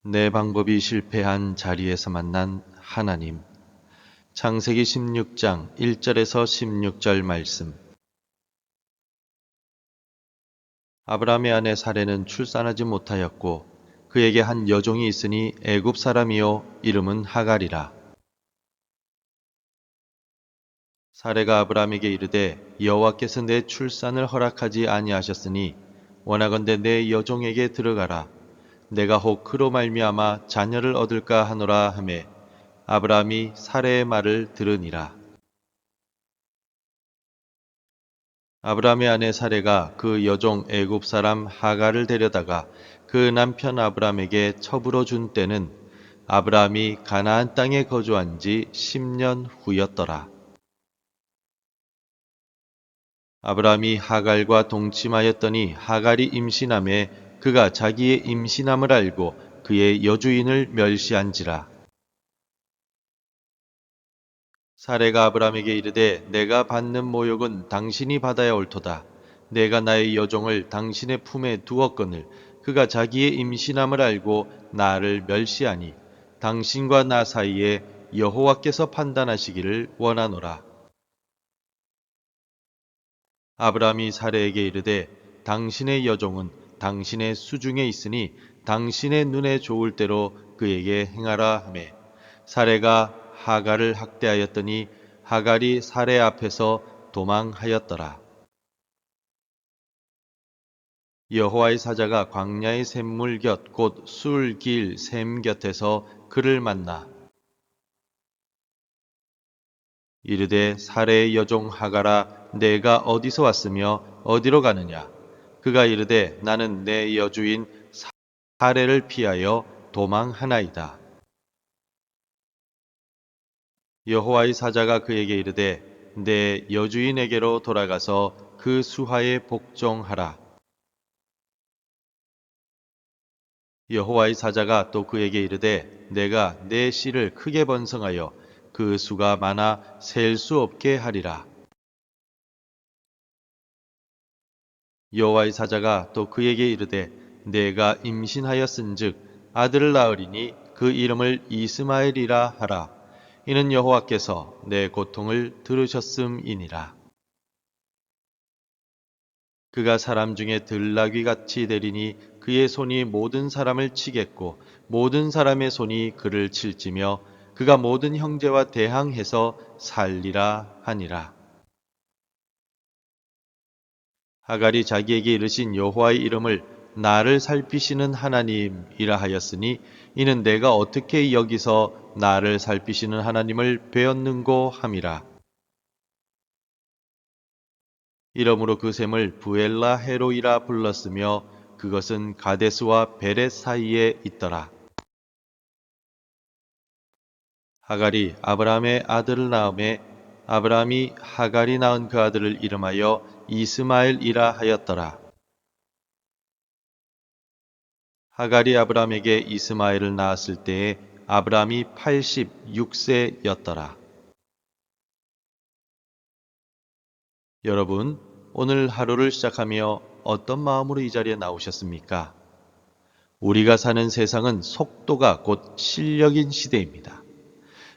내 방법이 실패한 자리에서 만난 하나님. 창세기 16장 1절에서 16절 말씀. 아브라함의 아내 사레는 출산하지 못하였고 그에게 한 여종이 있으니 애굽 사람이요 이름은 하갈이라. 사레가 아브라함에게 이르되 여호와께서 내 출산을 허락하지 아니하셨으니 원하건대 내 여종에게 들어가라. 내가 혹 그로 말미암아 자녀를 얻을까 하노라 하매 아브라함이 사레의 말을 들으니라. 아브라함의 아내 사레가 그 여종 애굽 사람 하갈을 데려다가 그 남편 아브라함에게 첩으로 준 때는 아브라함이 가나안 땅에 거주한 지 10년 후였더라. 아브라함이 하갈과 동침하였더니 하갈이 임신함에 그가 자기의 임신함을 알고 그의 여주인을 멸시한지라. 사레가 아브라함에게 이르되 내가 받는 모욕은 당신이 받아야 옳도다. 내가 나의 여종을 당신의 품에 두었거늘 그가 자기의 임신함을 알고 나를 멸시하니 당신과 나 사이에 여호와께서 판단하시기를 원하노라. 아브라함이 사레에게 이르되 당신의 여종은 당신의 수중에 있으니 당신의 눈에 좋을 대로 그에게 행하라 하매 사레가 하갈을 학대하였더니 하갈이 사레 앞에서 도망하였더라. 여호와의 사자가 광야의 샘물 곁 곧 술길 샘 곁에서 그를 만나 이르되 사레의 여종 하갈아 내가 어디서 왔으며 어디로 가느냐. 그가 이르되 나는 내 여주인 사레를 피하여 도망하나이다. 여호와의 사자가 그에게 이르되 내 여주인에게로 돌아가서 그 수하에 복종하라. 여호와의 사자가 또 그에게 이르되 내가 내 씨를 크게 번성하여 그 수가 많아 셀 수 없게 하리라. 여호와의 사자가 또 그에게 이르되 내가 임신하였은즉 아들을 낳으리니 그 이름을 이스마엘이라 하라. 이는 여호와께서 내 고통을 들으셨음이니라. 그가 사람 중에 들나귀같이 되리니 그의 손이 모든 사람을 치겠고 모든 사람의 손이 그를 칠지며 그가 모든 형제와 대항해서 살리라 하니라. 하갈이 자기에게 이르신 여호와의 이름을 나를 살피시는 하나님이라 하였으니 이는 내가 어떻게 여기서 나를 살피시는 하나님을 배웠는고 함이라. 이러므로 그 샘을 부엘라 헤로이라 불렀으며 그것은 가데스와 베렛 사이에 있더라. 하갈이 아브라함의 아들을 낳음에 아브라함이 하갈이 낳은 그 아들을 이름하여 이스마엘이라 하였더라. 하갈이 아브라함에게 이스마엘을 낳았을 때에 아브라함이 86세였더라. 여러분, 오늘 하루를 시작하며 어떤 마음으로 이 자리에 나오셨습니까? 우리가 사는 세상은 속도가 곧 실력인 시대입니다.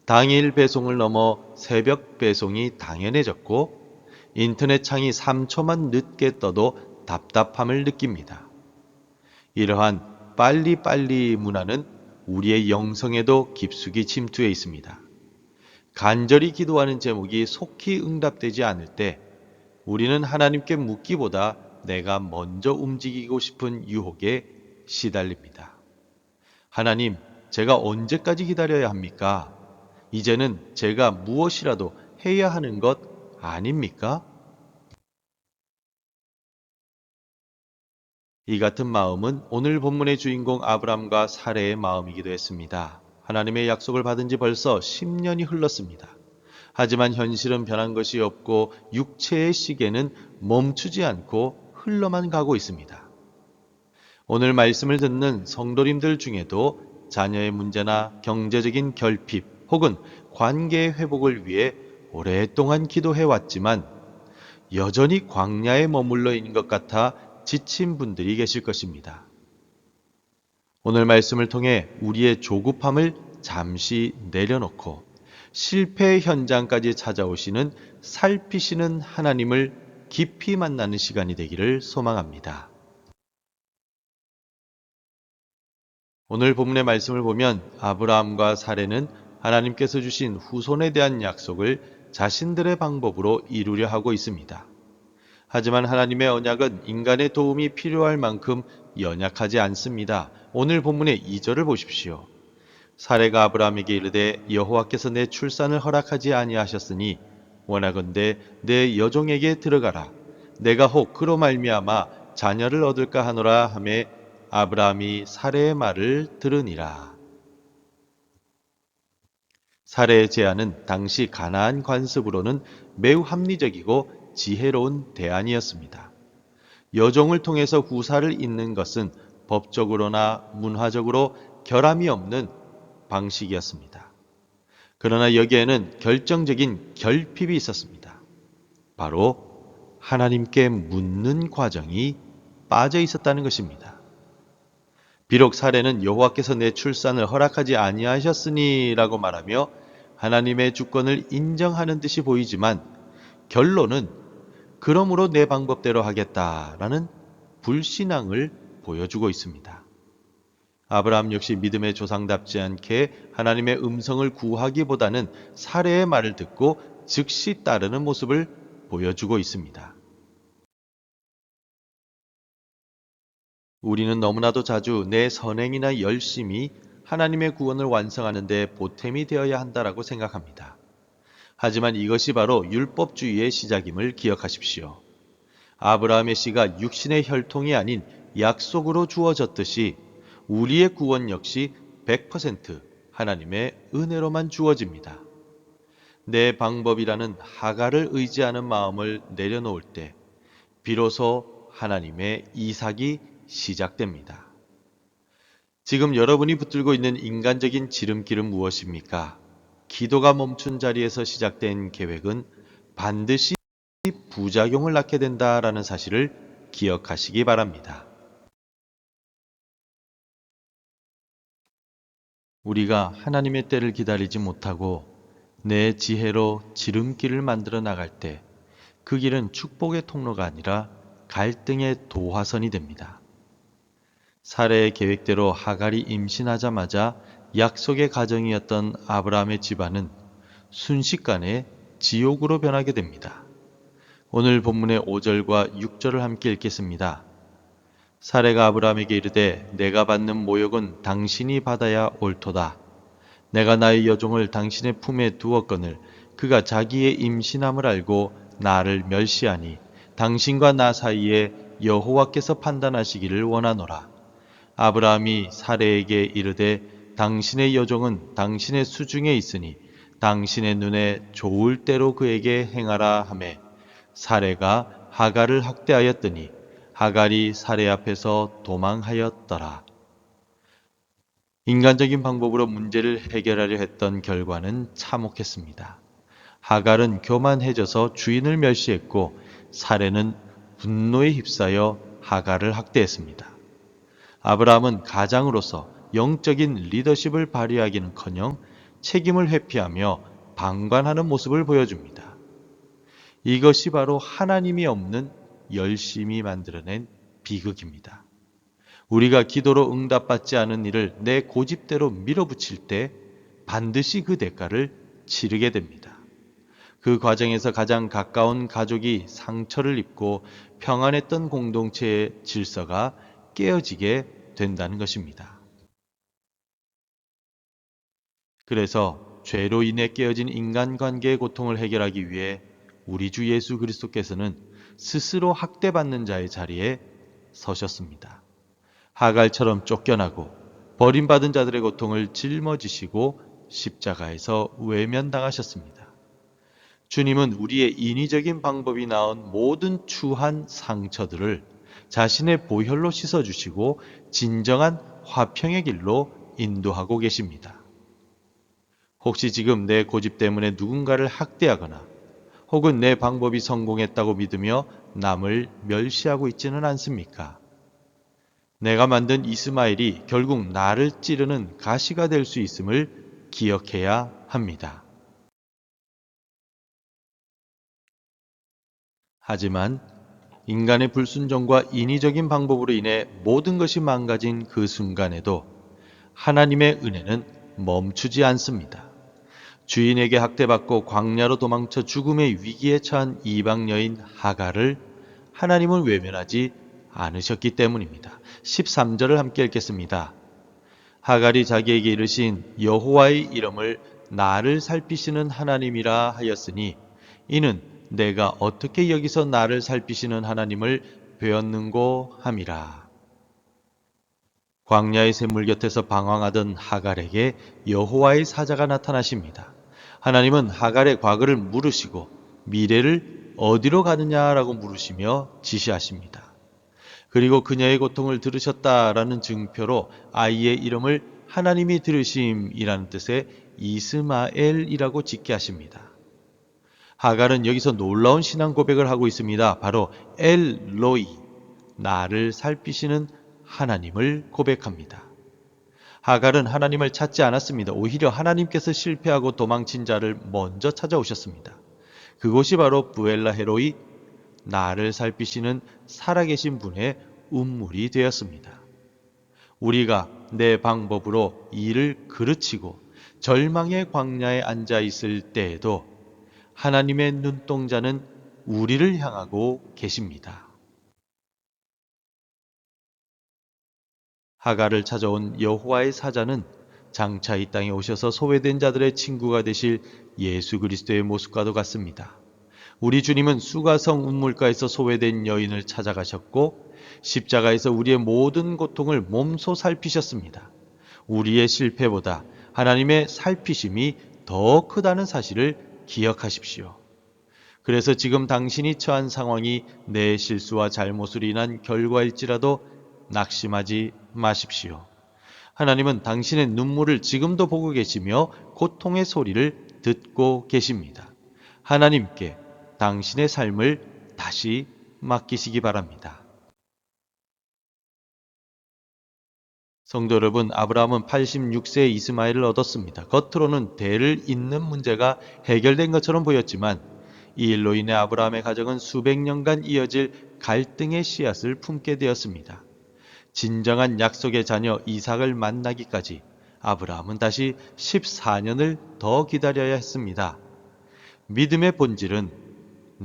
당일 배송을 넘어 새벽 배송이 당연해졌고 인터넷 창이 3초만 늦게 떠도 답답함을 느낍니다. 이러한 빨리빨리 문화는 우리의 영성에도 깊숙이 침투해 있습니다. 간절히 기도하는 제목이 속히 응답되지 않을 때 우리는 하나님께 묻기보다 내가 먼저 움직이고 싶은 유혹에 시달립니다. 하나님, 제가 언제까지 기다려야 합니까? 이제는 제가 무엇이라도 해야 하는 것 아닙니까? 이 같은 마음은 오늘 본문의 주인공 아브람과 사레의 마음이기도 했습니다. 하나님의 약속을 받은 지 벌써 10년이 흘렀습니다. 하지만 현실은 변한 것이 없고 육체의 시계는 멈추지 않고 흘러만 가고 있습니다. 오늘 말씀을 듣는 성도님들 중에도 자녀의 문제나 경제적인 결핍 혹은 관계의 회복을 위해 오랫동안 기도해왔지만 여전히 광야에 머물러 있는 것 같아 지친 분들이 계실 것입니다. 오늘 말씀을 통해 우리의 조급함을 잠시 내려놓고 실패의 현장까지 찾아오시는 살피시는 하나님을 깊이 만나는 시간이 되기를 소망합니다. 오늘 본문의 말씀을 보면 아브라함과 사레는 하나님께서 주신 후손에 대한 약속을 자신들의 방법으로 이루려 하고 있습니다. 하지만 하나님의 언약은 인간의 도움이 필요할 만큼 연약하지 않습니다. 오늘 본문의 2절을 보십시오. 사레가 아브라함에게 이르되 여호와께서 내 출산을 허락하지 아니하셨으니 원하건대 내 여종에게 들어가라. 내가 혹 그로 말미암아 자녀를 얻을까 하노라 하매 아브라함이 사레의 말을 들으니라. 사레의 제안은 당시 가나안 관습으로는 매우 합리적이고 지혜로운 대안이었습니다. 여종을 통해서 후사를 잇는 것은 법적으로나 문화적으로 결함이 없는 방식이었습니다. 그러나 여기에는 결정적인 결핍이 있었습니다. 바로 하나님께 묻는 과정이 빠져 있었다는 것입니다. 비록 사례는 여호와께서 내 출산을 허락하지 아니하셨으니라고 말하며 하나님의 주권을 인정하는 듯이 보이지만 결론은 그러므로 내 방법대로 하겠다라는 불신앙을 보여주고 있습니다. 아브라함 역시 믿음의 조상답지 않게 하나님의 음성을 구하기보다는 사례의 말을 듣고 즉시 따르는 모습을 보여주고 있습니다. 우리는 너무나도 자주 내 선행이나 열심이 하나님의 구원을 완성하는 데 보탬이 되어야 한다라고 생각합니다. 하지만 이것이 바로 율법주의의 시작임을 기억하십시오. 아브라함의 씨가 육신의 혈통이 아닌 약속으로 주어졌듯이 우리의 구원 역시 100% 하나님의 은혜로만 주어집니다. 내 방법이라는 하갈을 의지하는 마음을 내려놓을 때 비로소 하나님의 이삭이 시작됩니다. 지금 여러분이 붙들고 있는 인간적인 지름길은 무엇입니까? 기도가 멈춘 자리에서 시작된 계획은 반드시 부작용을 낳게 된다라는 사실을 기억하시기 바랍니다. 우리가 하나님의 때를 기다리지 못하고 내 지혜로 지름길을 만들어 나갈 때 그 길은 축복의 통로가 아니라 갈등의 도화선이 됩니다. 사례의 계획대로 하갈이 임신하자마자 약속의 가정이었던 아브라함의 집안은 순식간에 지옥으로 변하게 됩니다. 오늘 본문의 5절과 6절을 함께 읽겠습니다. 사레가 아브라함에게 이르되 내가 받는 모욕은 당신이 받아야 옳도다. 내가 나의 여종을 당신의 품에 두었거늘 그가 자기의 임신함을 알고 나를 멸시하니 당신과 나 사이에 여호와께서 판단하시기를 원하노라. 아브라함이 사레에게 이르되 당신의 여종은 당신의 수중에 있으니 당신의 눈에 좋을 대로 그에게 행하라 하매 사레가 하갈을 학대하였더니 하갈이 사레 앞에서 도망하였더라. 인간적인 방법으로 문제를 해결하려 했던 결과는 참혹했습니다. 하갈은 교만해져서 주인을 멸시했고 사레는 분노에 휩싸여 하갈을 학대했습니다. 아브라함은 가장으로서 영적인 리더십을 발휘하기는커녕 책임을 회피하며 방관하는 모습을 보여줍니다. 이것이 바로 하나님이 없는 열심히 만들어낸 비극입니다. 우리가 기도로 응답받지 않은 일을 내 고집대로 밀어붙일 때 반드시 그 대가를 치르게 됩니다. 그 과정에서 가장 가까운 가족이 상처를 입고 평안했던 공동체의 질서가 깨어지게 된다는 것입니다. 그래서 죄로 인해 깨어진 인간관계의 고통을 해결하기 위해 우리 주 예수 그리스도께서는 스스로 학대받는 자의 자리에 서셨습니다. 하갈처럼 쫓겨나고 버림받은 자들의 고통을 짊어지시고 십자가에서 외면당하셨습니다. 주님은 우리의 인위적인 방법이 낳은 모든 추한 상처들을 자신의 보혈로 씻어주시고 진정한 화평의 길로 인도하고 계십니다. 혹시 지금 내 고집 때문에 누군가를 학대하거나 혹은 내 방법이 성공했다고 믿으며 남을 멸시하고 있지는 않습니까? 내가 만든 이스마엘이 결국 나를 찌르는 가시가 될 수 있음을 기억해야 합니다. 하지만 인간의 불순종과 인위적인 방법으로 인해 모든 것이 망가진 그 순간에도 하나님의 은혜는 멈추지 않습니다. 주인에게 학대받고 광야로 도망쳐 죽음의 위기에 처한 이방 여인 하갈을 하나님은 외면하지 않으셨기 때문입니다. 13절을 함께 읽겠습니다. 하갈이 자기에게 이르신 여호와의 이름을 나를 살피시는 하나님이라 하였으니 이는 내가 어떻게 여기서 나를 살피시는 하나님을 배웠는고 함이라. 광야의 샘물 곁에서 방황하던 하갈에게 여호와의 사자가 나타나십니다. 하나님은 하갈의 과거를 물으시고 미래를 어디로 가느냐라고 물으시며 지시하십니다. 그리고 그녀의 고통을 들으셨다라는 증표로 아이의 이름을 하나님이 들으심이라는 뜻의 이스마엘이라고 짓게 하십니다. 하갈은 여기서 놀라운 신앙 고백을 하고 있습니다. 바로 엘로이, 나를 살피시는 하나님을 고백합니다. 하갈은 하나님을 찾지 않았습니다. 오히려 하나님께서 실패하고 도망친 자를 먼저 찾아오셨습니다. 그곳이 바로 부엘라 헤로이, 나를 살피시는 살아계신 분의 운물이 되었습니다. 우리가 내 방법으로 일을 그르치고 절망의 광야에 앉아 있을 때에도 하나님의 눈동자는 우리를 향하고 계십니다. 하갈을 찾아온 여호와의 사자는 장차 이 땅에 오셔서 소외된 자들의 친구가 되실 예수 그리스도의 모습과도 같습니다. 우리 주님은 수가성 운물가에서 소외된 여인을 찾아가셨고 십자가에서 우리의 모든 고통을 몸소 살피셨습니다. 우리의 실패보다 하나님의 살피심이 더 크다는 사실을 기억하십시오. 그래서 지금 당신이 처한 상황이 내 실수와 잘못으로 인한 결과일지라도 낙심하지 마십시오. 하나님은 당신의 눈물을 지금도 보고 계시며 고통의 소리를 듣고 계십니다. 하나님께 당신의 삶을 다시 맡기시기 바랍니다. 성도 여러분, 아브라함은 86세에 이스마엘을 얻었습니다. 겉으로는 대를 잇는 문제가 해결된 것처럼 보였지만 이 일로 인해 아브라함의 가정은 수백 년간 이어질 갈등의 씨앗을 품게 되었습니다. 진정한 약속의 자녀 이삭을 만나기까지 아브라함은 다시 14년을 더 기다려야 했습니다. 믿음의 본질은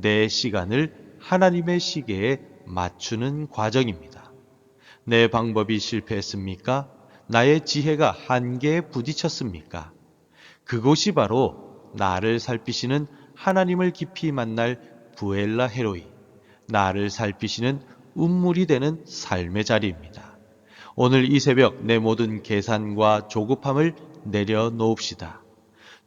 내 시간을 하나님의 시계에 맞추는 과정입니다. 내 방법이 실패했습니까? 나의 지혜가 한계에 부딪혔습니까? 그곳이 바로 나를 살피시는 하나님을 깊이 만날 부엘라 헤로이, 나를 살피시는 운물이 되는 삶의 자리입니다. 오늘 이 새벽 내 모든 계산과 조급함을 내려놓읍시다.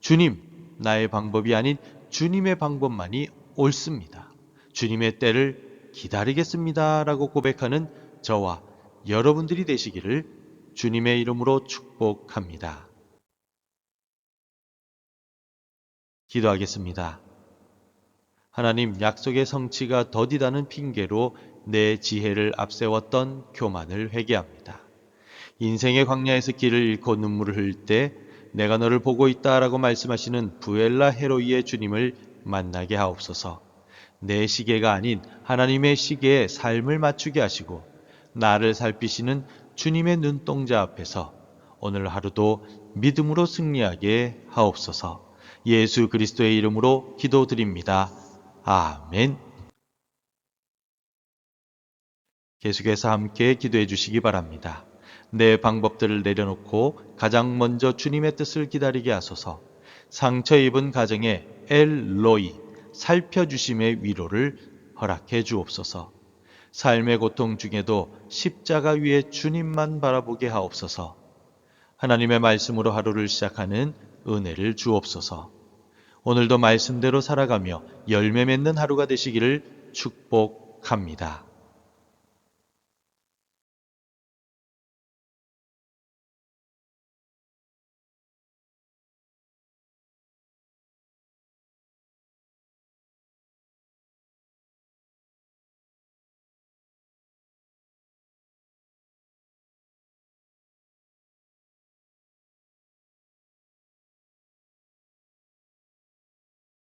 주님, 나의 방법이 아닌 주님의 방법만이 옳습니다. 주님의 때를 기다리겠습니다. 라고 고백하는 저와 여러분들이 되시기를 주님의 이름으로 축복합니다. 기도하겠습니다. 하나님, 약속의 성취가 더디다는 핑계로 내 지혜를 앞세웠던 교만을 회개합니다. 인생의 광야에서 길을 잃고 눈물을 흘릴 때 내가 너를 보고 있다라고 말씀하시는 부엘라 헤로이의 주님을 만나게 하옵소서. 내 시계가 아닌 하나님의 시계에 삶을 맞추게 하시고 나를 살피시는 주님의 눈동자 앞에서 오늘 하루도 믿음으로 승리하게 하옵소서. 예수 그리스도의 이름으로 기도드립니다. 아멘. 계속해서 함께 기도해 주시기 바랍니다. 내 방법들을 내려놓고 가장 먼저 주님의 뜻을 기다리게 하소서. 상처 입은 가정에 엘로이, 살펴주심의 위로를 허락해 주옵소서. 삶의 고통 중에도 십자가 위에 주님만 바라보게 하옵소서. 하나님의 말씀으로 하루를 시작하는 은혜를 주옵소서. 오늘도 말씀대로 살아가며 열매 맺는 하루가 되시기를 축복합니다.